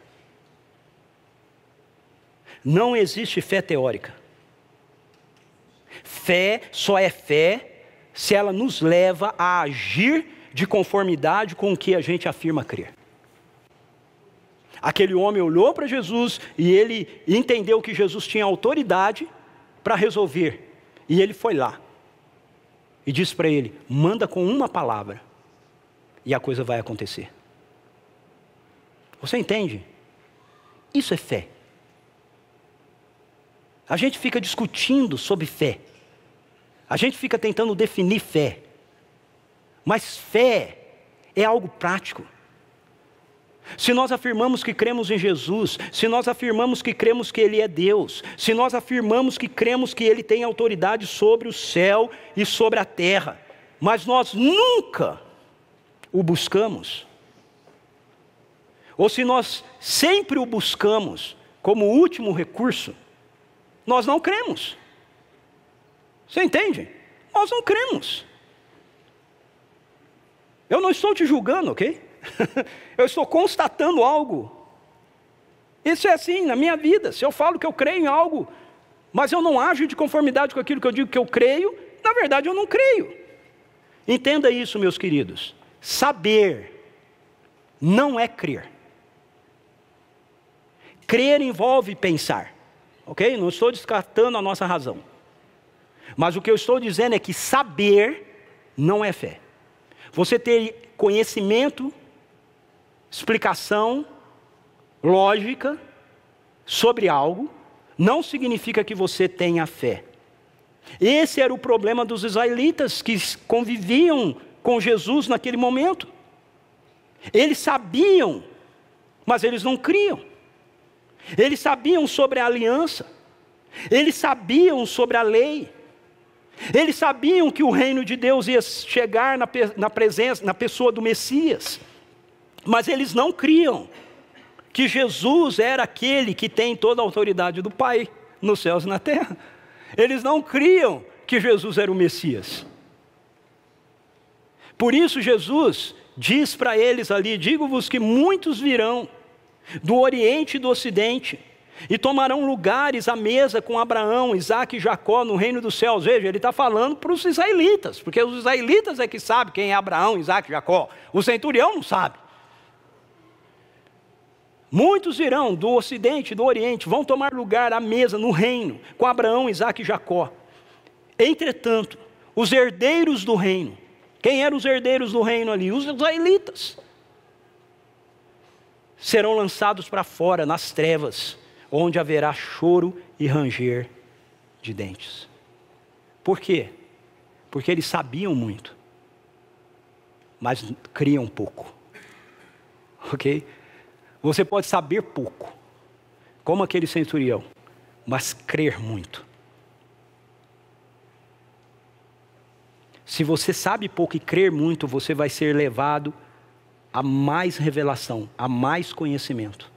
Não existe fé teórica. Fé só é fé se ela nos leva a agir de conformidade com o que a gente afirma crer. Aquele homem olhou para Jesus e ele entendeu que Jesus tinha autoridade para resolver. E ele foi lá e disse para ele, manda com uma palavra e a coisa vai acontecer. Você entende? Isso é fé. A gente fica discutindo sobre fé. A gente fica tentando definir fé. Mas fé é algo prático. Se nós afirmamos que cremos em Jesus, se nós afirmamos que cremos que Ele é Deus, se nós afirmamos que cremos que Ele tem autoridade sobre o céu e sobre a terra, mas nós nunca o buscamos, ou se nós sempre o buscamos como último recurso, nós não cremos. Você entende? Nós não cremos. Eu não estou te julgando, ok? Eu estou constatando algo. Isso é assim na minha vida. Se eu falo que eu creio em algo, mas eu não ajo de conformidade com aquilo que eu digo que eu creio, na verdade eu não creio. Entenda isso, meus queridos. Saber não é crer. Crer envolve pensar, ok? Não estou descartando a nossa razão. Mas o que eu estou dizendo é que saber não é fé. Você ter conhecimento, explicação, lógica sobre algo, não significa que você tenha fé. Esse era o problema dos israelitas que conviviam com Jesus naquele momento. Eles sabiam, mas eles não criam. Eles sabiam sobre a aliança. Eles sabiam sobre a lei. Eles sabiam que o reino de Deus ia chegar na presença, na pessoa do Messias. Mas eles não criam que Jesus era aquele que tem toda a autoridade do Pai nos céus e na terra. Eles não criam que Jesus era o Messias. Por isso Jesus diz para eles ali: digo-vos que muitos virão do Oriente e do Ocidente, e tomarão lugares à mesa com Abraão, Isaque e Jacó no reino dos céus. Veja, ele está falando para os israelitas, porque os israelitas é que sabem quem é Abraão, Isaque e Jacó. O centurião não sabe. Muitos virão do Ocidente e do Oriente, vão tomar lugar à mesa no reino com Abraão, Isaque e Jacó. Entretanto, os herdeiros do reino, quem eram os herdeiros do reino ali? Os israelitas. Serão lançados para fora, nas trevas, onde haverá choro e ranger de dentes. Por quê? Porque eles sabiam muito, mas criam pouco. Ok? Você pode saber pouco, como aquele centurião, mas crer muito. Se você sabe pouco e crer muito, você vai ser levado a mais revelação, a mais conhecimento.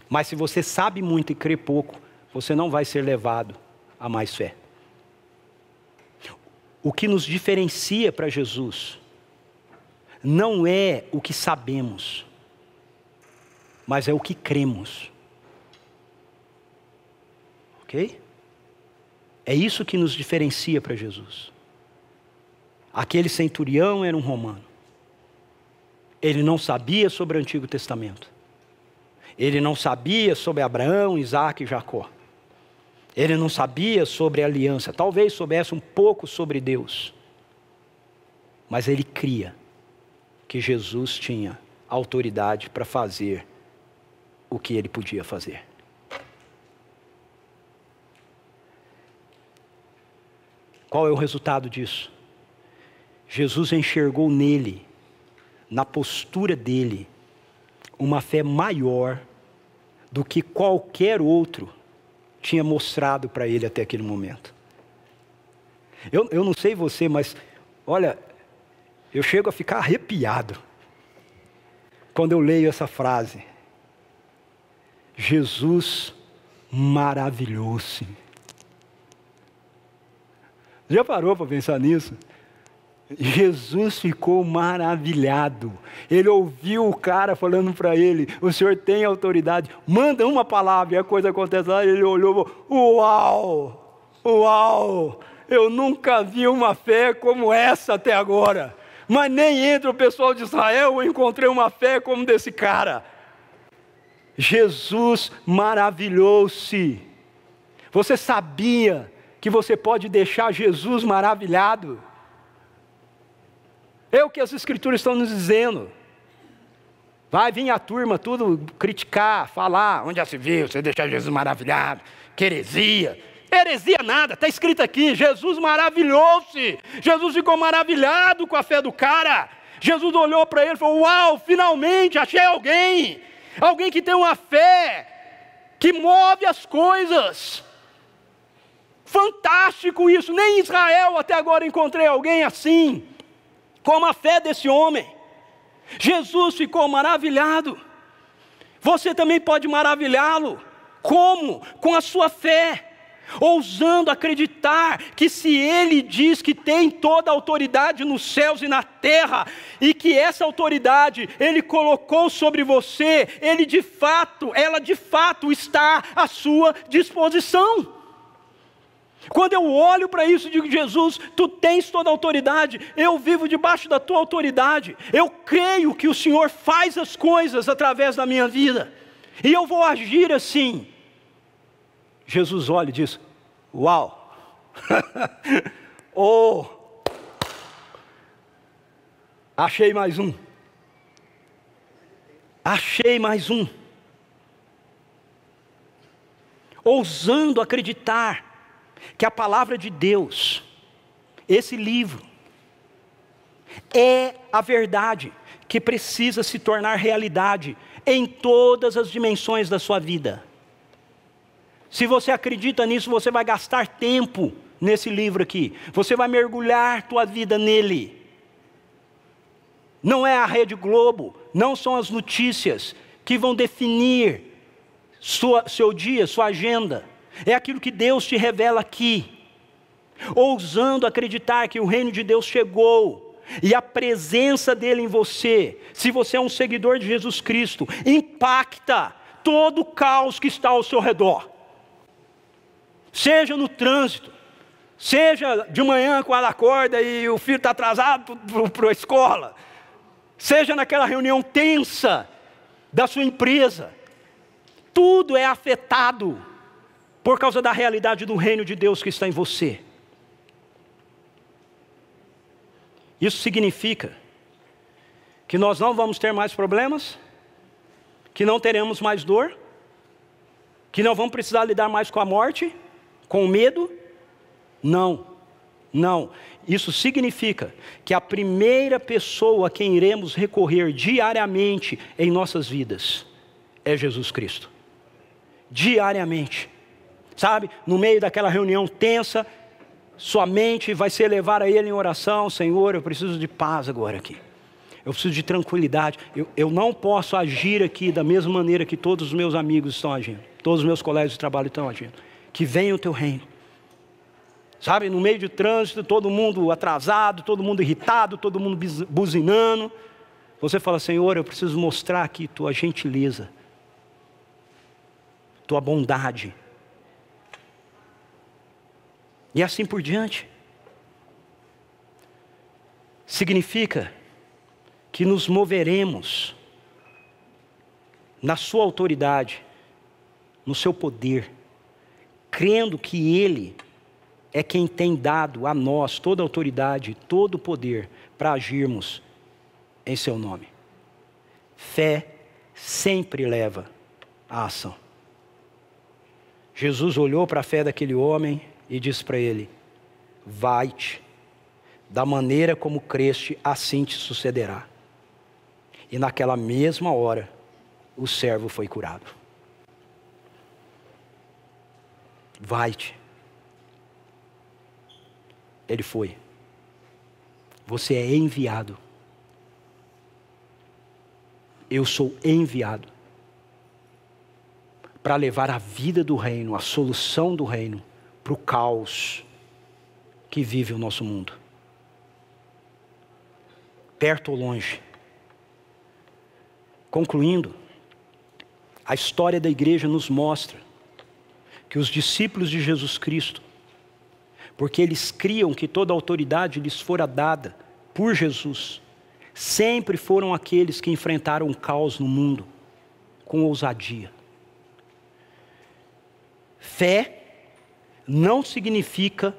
Mas se você sabe muito e crê pouco, você não vai ser levado a mais fé. O que nos diferencia para Jesus não é o que sabemos, mas é o que cremos. Ok? É isso que nos diferencia para Jesus. Aquele centurião era um romano. Ele não sabia sobre o Antigo Testamento. Ele não sabia sobre Abraão, Isaque e Jacó. Ele não sabia sobre a aliança. Talvez soubesse um pouco sobre Deus. Mas ele cria que Jesus tinha autoridade para fazer o que ele podia fazer. Qual é o resultado disso? Jesus enxergou nele, na postura dele, uma fé maior do que qualquer outro tinha mostrado para ele até aquele momento. Eu não sei você, mas olha, eu chego a ficar arrepiado quando eu leio essa frase. Jesus maravilhou-se. Já parou para pensar nisso? Jesus ficou maravilhado. Ele ouviu o cara falando para ele: o senhor tem autoridade, manda uma palavra e a coisa acontece lá. Ele olhou: uau, uau, eu nunca vi uma fé como essa até agora. Mas nem entre o pessoal de Israel eu encontrei uma fé como desse cara. Jesus maravilhou-se. Você sabia que você pode deixar Jesus maravilhado? É o que as Escrituras estão nos dizendo. Vai vir a turma tudo criticar, falar: onde já se viu você deixar Jesus maravilhado? Que heresia. Heresia nada, está escrito aqui: Jesus maravilhou-se. Jesus ficou maravilhado com a fé do cara. Jesus olhou para ele e falou: uau, finalmente achei alguém. Alguém que tem uma fé que move as coisas. Fantástico isso. Nem em Israel até agora encontrei alguém assim, como a fé desse homem. Jesus ficou maravilhado. Você também pode maravilhá-lo. Como? Com a sua fé. ousando acreditar que se Ele diz que tem toda a autoridade nos céus e na terra, e que essa autoridade Ele colocou sobre você, ela de fato está à sua disposição. Quando eu olho para isso e digo, Jesus, Tu tens toda a autoridade, eu vivo debaixo da Tua autoridade, eu creio que o Senhor faz as coisas através da minha vida, e eu vou agir assim. Jesus olha e diz, uau, oh, achei mais um, ousando acreditar que a palavra de Deus, esse livro, é a verdade que precisa se tornar realidade em todas as dimensões da sua vida. Se você acredita nisso, você vai gastar tempo nesse livro aqui. Você vai mergulhar tua vida nele. Não é a Rede Globo, não são as notícias que vão definir seu dia, sua agenda. É aquilo que Deus te revela aqui. Ousando acreditar que o reino de Deus chegou. E a presença dele em você, se você é um seguidor de Jesus Cristo, impacta todo o caos que está ao seu redor. Seja no trânsito, seja de manhã quando acorda e o filho está atrasado para a escola, seja naquela reunião tensa da sua empresa, tudo é afetado por causa da realidade do reino de Deus que está em você. Isso significa que nós não vamos ter mais problemas, que não teremos mais dor, que não vamos precisar lidar mais com a morte, com o medo? Não, não. Isso significa que a primeira pessoa a quem iremos recorrer diariamente em nossas vidas é Jesus Cristo. Diariamente. Sabe, no meio daquela reunião tensa, sua mente vai se elevar a Ele em oração. Senhor, eu preciso de paz agora aqui. Eu preciso de tranquilidade. Eu não posso agir aqui da mesma maneira que todos os meus amigos estão agindo. Todos os meus colegas de trabalho estão agindo. Que venha o Teu reino. Sabe, no meio de trânsito, todo mundo atrasado, todo mundo irritado, todo mundo buzinando. Você fala, Senhor, eu preciso mostrar aqui Tua gentileza, Tua bondade. E assim por diante. Significa que nos moveremos na Sua autoridade, no Seu poder, crendo que Ele é quem tem dado a nós toda a autoridade, todo o poder para agirmos em Seu nome. Fé sempre leva à ação. Jesus olhou para a fé daquele homem e disse para ele, vai-te, da maneira como creste, assim te sucederá. E naquela mesma hora, o servo foi curado. Vai-te. Ele foi. Você é enviado. Eu sou enviado para levar a vida do reino, a solução do reino, para o caos que vive o nosso mundo. Perto ou longe. Concluindo, a história da igreja nos mostra que os discípulos de Jesus Cristo, porque eles criam que toda a autoridade lhes fora dada por Jesus, sempre foram aqueles que enfrentaram o caos no mundo com ousadia. Fé não significa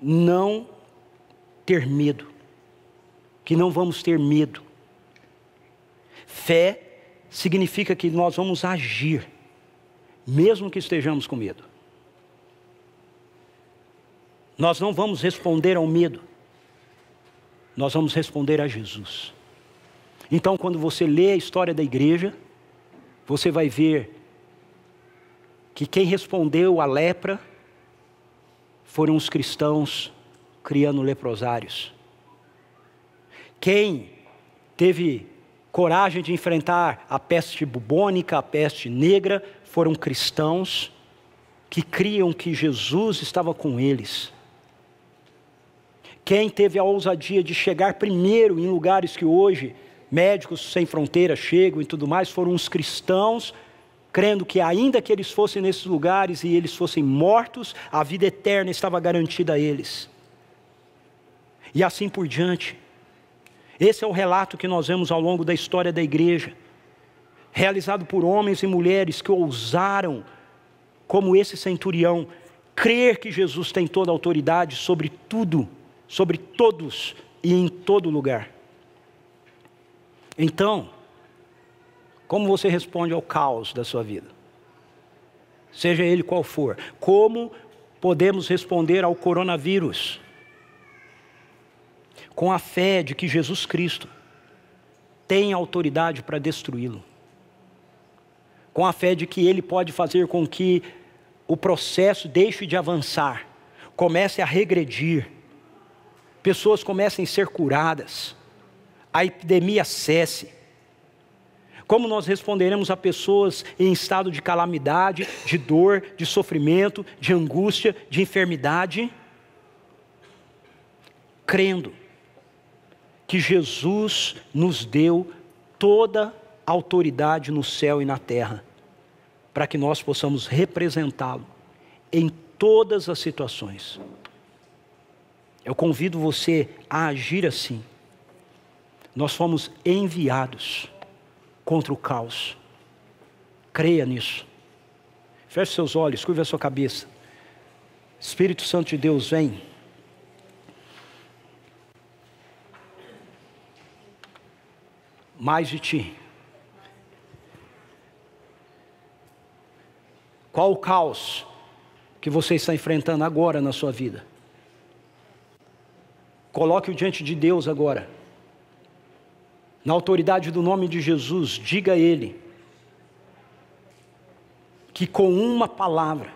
não ter medo, que não vamos ter medo. Fé significa que nós vamos agir, mesmo que estejamos com medo. Nós não vamos responder ao medo, nós vamos responder a Jesus. Então, quando você lê a história da igreja, você vai ver que quem respondeu à lepra foram os cristãos criando leprosários. Quem teve coragem de enfrentar a peste bubônica, a peste negra, foram cristãos que criam que Jesus estava com eles. Quem teve a ousadia de chegar primeiro em lugares que hoje Médicos Sem Fronteiras chegam e tudo mais, foram os cristãos, crendo que ainda que eles fossem nesses lugares e eles fossem mortos, a vida eterna estava garantida a eles. E assim por diante. Esse é o relato que nós vemos ao longo da história da igreja, realizado por homens e mulheres que ousaram, como esse centurião, crer que Jesus tem toda a autoridade sobre tudo, sobre todos e em todo lugar. Então, como você responde ao caos da sua vida? Seja ele qual for. Como podemos responder ao coronavírus? Com a fé de que Jesus Cristo tem autoridade para destruí-lo. Com a fé de que Ele pode fazer com que o processo deixe de avançar, comece a regredir, pessoas comecem a ser curadas, a epidemia cesse. Como nós responderemos a pessoas em estado de calamidade, de dor, de sofrimento, de angústia, de enfermidade? Crendo que Jesus nos deu toda a autoridade no céu e na terra, para que nós possamos representá-lo em todas as situações. Eu convido você a agir assim. Nós fomos enviados contra o caos. Creia nisso. Feche seus olhos, curva a sua cabeça. Espírito Santo de Deus, vem. Mais de ti. Qual o caos que você está enfrentando agora na sua vida? Coloque-o diante de Deus agora. Na autoridade do nome de Jesus, diga a Ele que com uma palavra,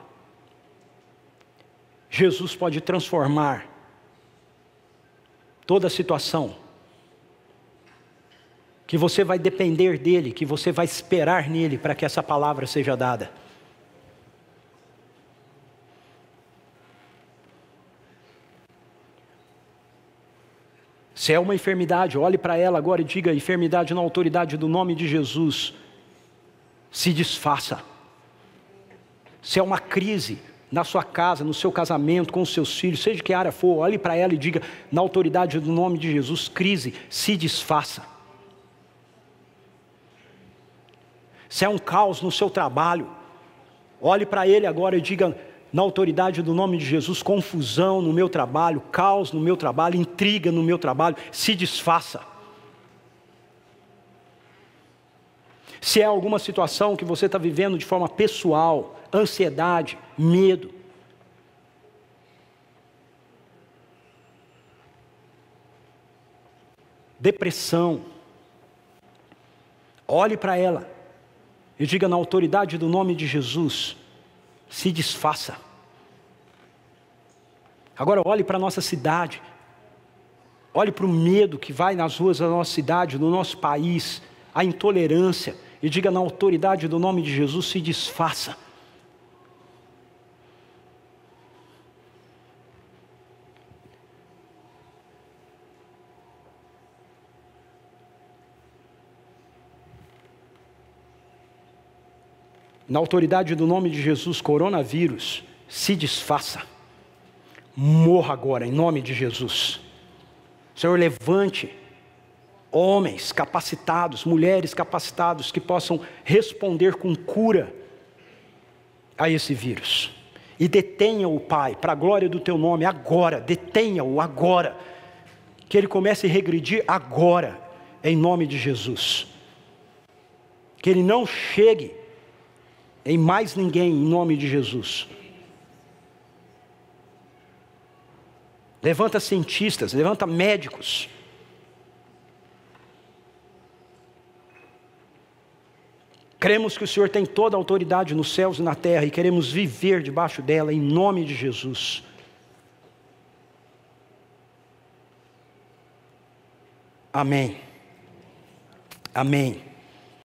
Jesus pode transformar toda a situação. Que você vai depender dEle, que você vai esperar nele para que essa palavra seja dada. Se é uma enfermidade, olhe para ela agora e diga: enfermidade, na autoridade do nome de Jesus, se desfaça. Se é uma crise na sua casa, no seu casamento, com os seus filhos, seja que área for, olhe para ela e diga: na autoridade do nome de Jesus, crise, se desfaça. Se é um caos no seu trabalho, olhe para ele agora e diga: na autoridade do nome de Jesus, confusão no meu trabalho, caos no meu trabalho, intriga no meu trabalho, se desfaça. Se é alguma situação que você está vivendo de forma pessoal, ansiedade, medo, depressão, olhe para ela e diga: na autoridade do nome de Jesus, se desfaça. Agora olhe para a nossa cidade, olhe para o medo que vai nas ruas da nossa cidade, do nosso país, a intolerância, e diga: na autoridade do nome de Jesus, se desfaça. Na autoridade do nome de Jesus, coronavírus, se desfaça. Morra agora, em nome de Jesus. Senhor, levante homens capacitados, mulheres capacitados, que possam responder com cura a esse vírus. E detenha-o, Pai, para a glória do Teu nome, agora. Detenha-o agora. Que ele comece a regredir agora, em nome de Jesus. Que ele não chegue em mais ninguém, em nome de Jesus. Levanta cientistas, levanta médicos. Cremos que o Senhor tem toda a autoridade nos céus e na terra e queremos viver debaixo dela, em nome de Jesus. Amém. Amém.